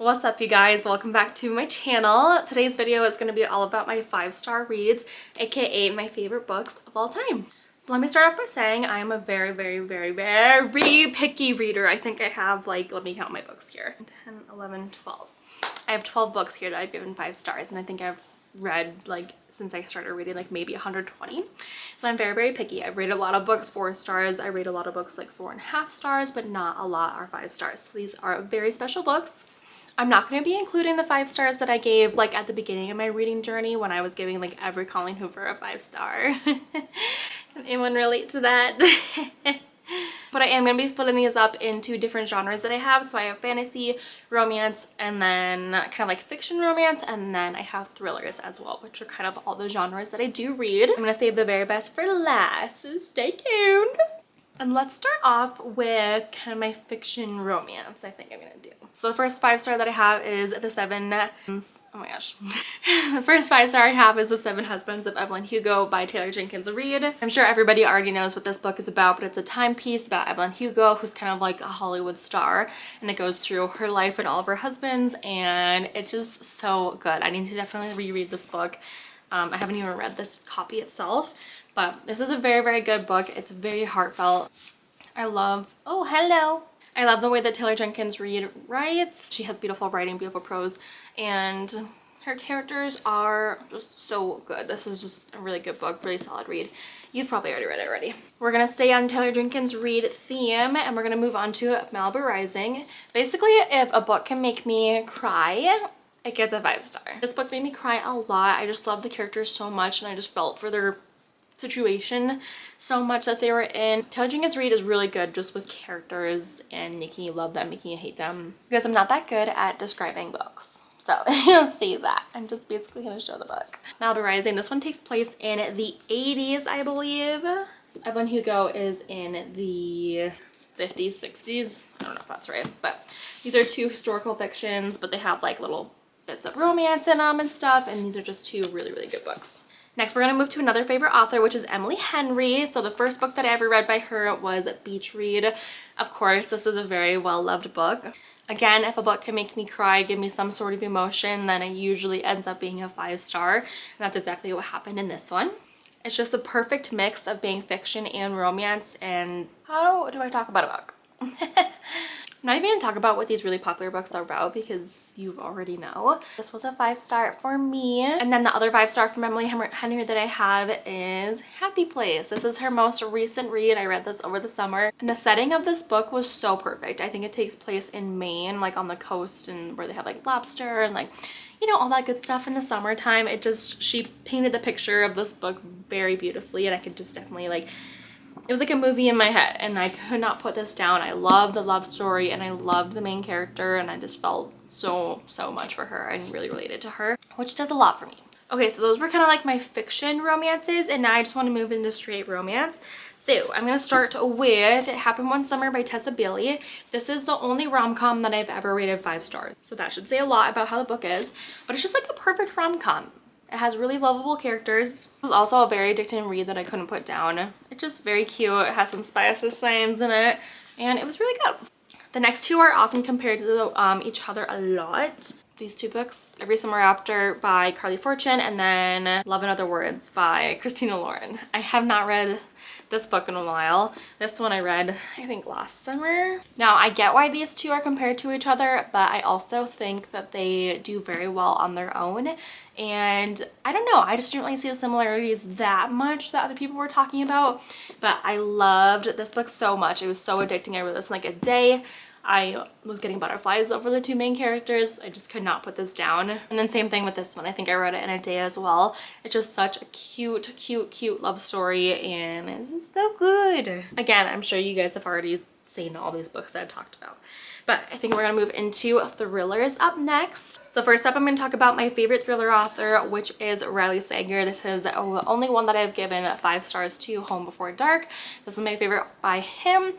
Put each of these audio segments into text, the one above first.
What's up, you guys? Welcome back to my channel. Today's video is going to be all about my 5-star reads, aka my favorite books of all time. So let me start off by saying I am a very picky reader. I think I have let me count my books here. 10, 11, 12. I have 12 books here that I've given 5 stars, and I think I've read since I started reading maybe 120. So I'm very picky. I rate a lot of books 4 stars. I rate a lot of books 4.5 stars, but not a lot are 5 stars. So these are very special books. I'm not going to be including the 5 stars that I gave at the beginning of my reading journey when I was giving every Colleen Hoover a 5-star. Can anyone relate to that? But I am going to be splitting these up into different genres that I have. So I have fantasy, romance, and then kind of fiction romance, and then I have thrillers as well, which are kind of all the genres that I do read. I'm going to save the very best for last, so stay tuned. And let's start off with kind of my fiction romance I think I'm going to do. So the first 5-star that I have is The 7... Oh my gosh. The first 5-star I have is The 7 Husbands of Evelyn Hugo by Taylor Jenkins Reid. I'm sure everybody already knows what this book is about, but it's a timepiece about Evelyn Hugo, who's kind of a Hollywood star, and it goes through her life and all of her husbands, and it's just so good. I need to definitely reread this book. I haven't even read this copy itself, but this is a very good book. It's very heartfelt. I love the way that Taylor Jenkins Reid writes. She has beautiful writing, beautiful prose, and her characters are just so good. This is just a really good book, really solid read. You've probably already read it already. We're gonna stay on Taylor Jenkins Reid theme, and we're gonna move on to Malibu Rising. Basically, if a book can make me cry, it gets a 5-star. This book made me cry a lot. I just love the characters so much, and I just felt for their situation so much that they were in. Taylor Jenkins Reid is really good just with characters and making you love them, making you hate them. Because I'm not that good at describing books. So you'll see that. I'm just basically going to show the book. Malibu Rising. This one takes place in the 80s, I believe. Evelyn Hugo is in the 50s, 60s. I don't know if that's right. But these are 2 historical fictions, but they have little bits of romance in them and stuff. And these are just 2 really good books. Next, we're going to move to another favorite author, which is Emily Henry. So the first book that I ever read by her was Beach Read. Of course, this is a very well-loved book. Again, if a book can make me cry, give me some sort of emotion, then it usually ends up being a 5-star. And that's exactly what happened in this one. It's just a perfect mix of being fiction and romance. And how do I talk about a book? I'm not even going to talk about what these really popular books are about because you already know. This was a 5-star for me. And then the other 5-star from Emily Henry that I have is Happy Place. This is her most recent read. I read this over the summer. And the setting of this book was so perfect. I think it takes place in Maine, on the coast, and where they have lobster and all that good stuff in the summertime. She painted the picture of this book very beautifully, and I could just definitely it was like a movie in my head, and I could not put this down. I love the love story, and I loved the main character, and I just felt so much for her and really related to her, which does a lot for me. Okay, so those were kind of my fiction romances, and now I just want to move into straight romance. So I'm going to start with It Happened One Summer by Tessa Bailey. This is the only rom-com that I've ever rated 5 stars, so that should say a lot about how the book is, but it's just a perfect rom-com. It has really lovable characters. It was also a very addicting read that I couldn't put down. It's just very cute. It has some spicy signs in it, and it was really good. The next 2 are often compared to each other a lot. These 2 books, Every Summer After by Carly Fortune, and then Love in Other Words by Christina Lauren. I have not read this book in a while. This one I read, I think, last summer. Now, I get why these 2 are compared to each other, but I also think that they do very well on their own. And I don't know, I just didn't really see the similarities that much that other people were talking about. But I loved this book so much. It was so addicting. I read this in a day. I was getting butterflies over the 2 main characters. I just could not put this down. And then same thing with this one. I think I read it in a day as well. It's just such a cute love story, and it's just so good. Again, I'm sure you guys have already seen all these books that I've talked about. But I think we're going to move into thrillers up next. So first up, I'm going to talk about my favorite thriller author, which is Riley Sager. This is the only one that I've given 5 stars to, Home Before Dark. This is my favorite by him.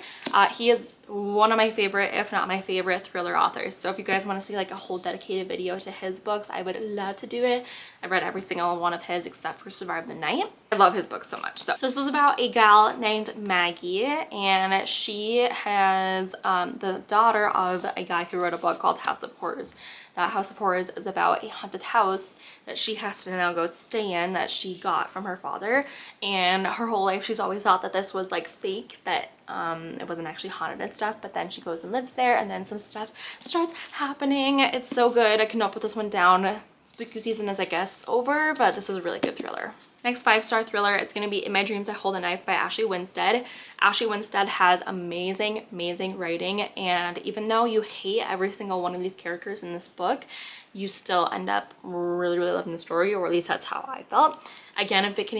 He is one of my favorite, if not my favorite, thriller authors. So if you guys want to see a whole dedicated video to his books, I would love to do it. I read every single one of his except for Survive the Night. I love his book so much. So this is about a gal named Maggie, and she has the daughter of a guy who wrote a book called House of Horrors. That House of Horrors is about a haunted house that she has to now go stay in that she got from her father. And her whole life she's always thought that this was like fake, that it wasn't actually haunted and stuff, but then she goes and lives there and then some stuff starts happening. It's so good. I cannot put this one down. Spooky season is, I guess, over, but this is a really good thriller. Next 5-star thriller is going to be In My Dreams I Hold a Knife by Ashley Winstead. Ashley Winstead has amazing, amazing writing, and even though you hate every single one of these characters in this book, you still end up really, really loving the story, or at least that's how I felt. Again, if it can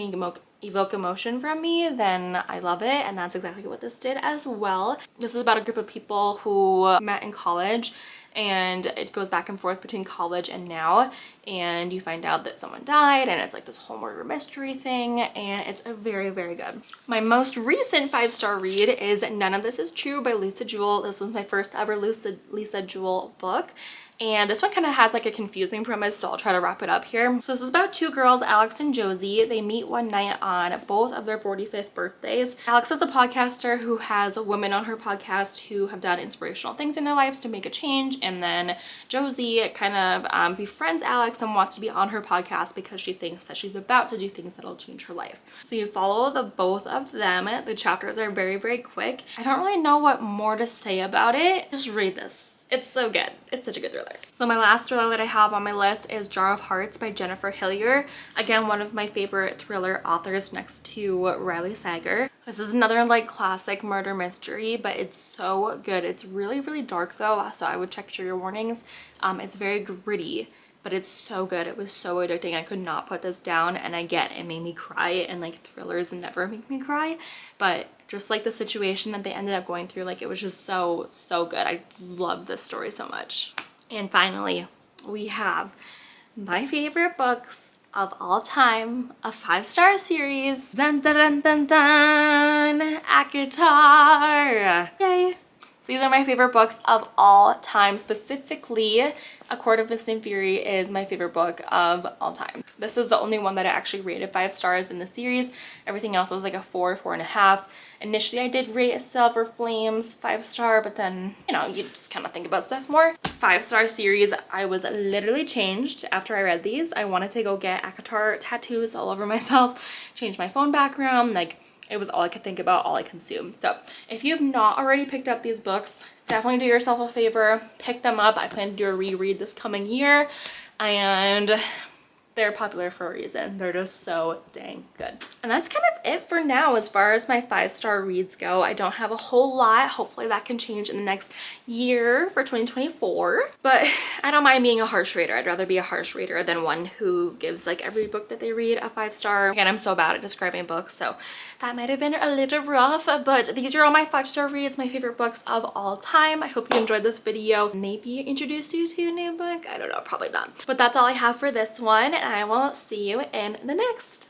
evoke emotion from me, then I love it, and that's exactly what this did as well. This is about a group of people who met in college, and it goes back and forth between college and now, and you find out that someone died, and it's like this whole murder mystery thing, and it's a very, very good. My most recent 5-star read is None of This Is True by Lisa Jewell. This was my first ever Lisa Jewell book. And this one kind of has like a confusing premise, so I'll try to wrap it up here. So this is about two girls, Alex and Josie. They meet one night on both of their 45th birthdays. Alex is a podcaster who has women on her podcast who have done inspirational things in their lives to make a change. And then Josie kind of befriends Alex and wants to be on her podcast because she thinks that she's about to do things that'll change her life. So you follow the both of them. The chapters are very, very quick. I don't really know what more to say about it. Just read this. It's so good. It's such a good thriller. So my last thriller that I have on my list is Jar of Hearts by Jennifer Hillier. Again, one of my favorite thriller authors next to Riley Sager. This is another like classic murder mystery, but it's so good. It's really, really dark though, so I would check trigger warnings. It's very gritty, but it's so good. It was so addicting. I could not put this down, and I get it made me cry, and like thrillers never make me cry, but just like the situation that they ended up going through, like it was just so, so good. I love this story so much. And finally, we have my favorite books of all time, a 5-star series. Dun dun dun dun dun! ACOTAR! Yay! So these are my favorite books of all time. Specifically, A Court of Mist and Fury is my favorite book of all time. This is the only one that I actually rated 5 stars in the series. Everything else was like a 4, 4.5. Initially, I did rate Silver Flames 5-star, but then, you know, you just kind of think about stuff more. 5-star series, I was literally changed after I read these. I wanted to go get ACOTAR tattoos all over myself, change my phone background, like, it was all I could think about, all I consumed. So if you have not already picked up these books, definitely do yourself a favor, pick them up. I plan to do a reread this coming year, and they're popular for a reason. They're just so dang good. And that's kind of it for now as far as my 5-star reads go. I don't have a whole lot. Hopefully that can change in the next year for 2024. But I don't mind being a harsh rater. I'd rather be a harsh rater than one who gives like every book that they read a 5-star. Again, I'm so bad at describing books, so that might have been a little rough, but these are all my 5-star reads, my favorite books of all time. I hope you enjoyed this video. Maybe introduced you to a new book. I don't know, probably not. But that's all I have for this one, and I will see you in the next.